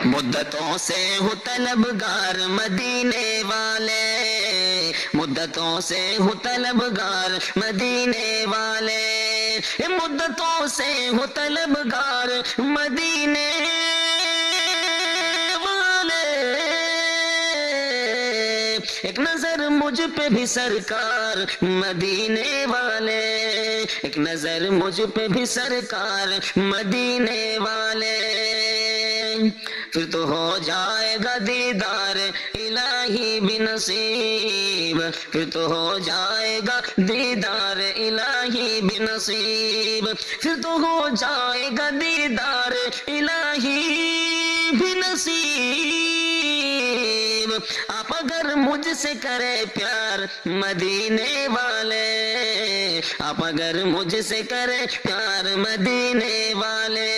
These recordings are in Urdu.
مدتوں سے ہوں طلبگار مدینے والے، مدتوں سے ہوں طلبگار مدینے والے، مدتوں سے ہوں طلبگار مدینے والے، ایک نظر مجھ پہ بھی سرکار مدینے والے، ایک نظر مجھ پہ بھی سرکار مدینے والے، پھر تو ہو جائے گا دیدار الہی بھی نصیب، پھر تو ہو جائے گا دیدار الہی بھی نصیب، پھر تو ہو جائے گا دیدار الہی بھی نصیب، آپ اگر مجھ سے کرے پیار مدینے والے، آپ اگر مجھ سے کرے پیار مدینے والے،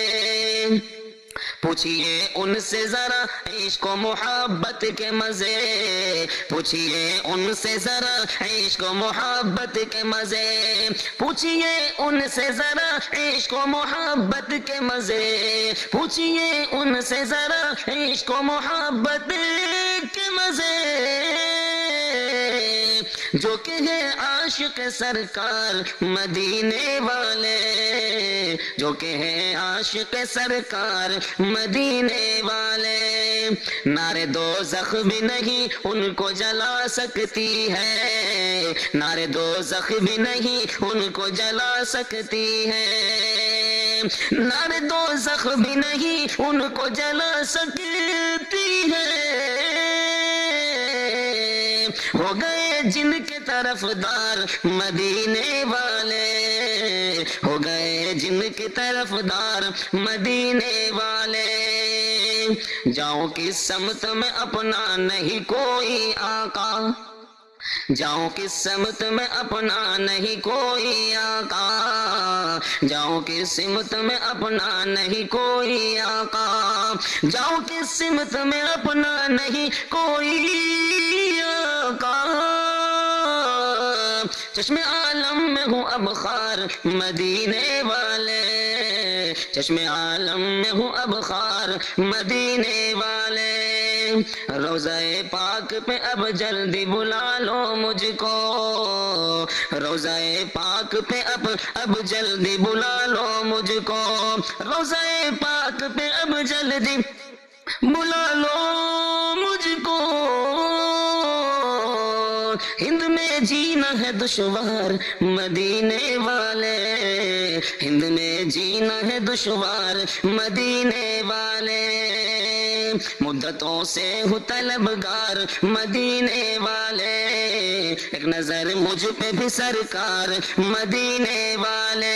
پوچھئے ان سے ذرا عشق و محبت کے مزے، پوچھئے ان سے ذرا عشق و محبت کے مزے، پوچھئے ان سے ذرا عشق و محبت کے مزے، پوچھئے ان سے ذرا عشق و محبت کے مزے، جو کہ ہے عاشق سرکار مدینے والے، جو کہ ہے عاشق سرکار مدینے والے، نارے دوزخ بھی نہیں ان کو جلا سکتی ہے، نارے دوزخ بھی نہیں ان کو جلا سکتی ہے، نارے دوزخ بھی نہیں ان کو جلا سکتی ہے، ہو گئے جن کے طرفدار مدینے والے، ہو گئے جن کے طرفدار مدینے والے، جاؤں کس سمت میں اپنا نہیں کوئی آقا، جاؤں کس سمت میں اپنا نہیں کوئی آقا، جاؤں کس سمت میں اپنا نہیں کوئی آقا، جاؤں کس سمت میں اپنا نہیں کوئی آقا، چشم عالم میں ہوں اب خار مدینے والے، چشم عالم میں ہوں اب خار مدینے والے، روضہ پاک پہ اب جلدی بلا لو مجھ کو، روضہ پاک پہ اب جلدی بلا لو مجھ کو، روضہ پاک پہ اب جلدی بلا لو مجھ کو، ہند میں جینا ہے دشوار مدینے والے، ہند میں جینا ہے دشوار مدینے والے، مدتوں سے ہوں طلبگار مدینے والے، ایک نظر مجھ پہ بھی سرکار مدینے والے۔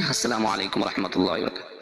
السلام علیکم ورحمۃ اللہ وبرکاتہ۔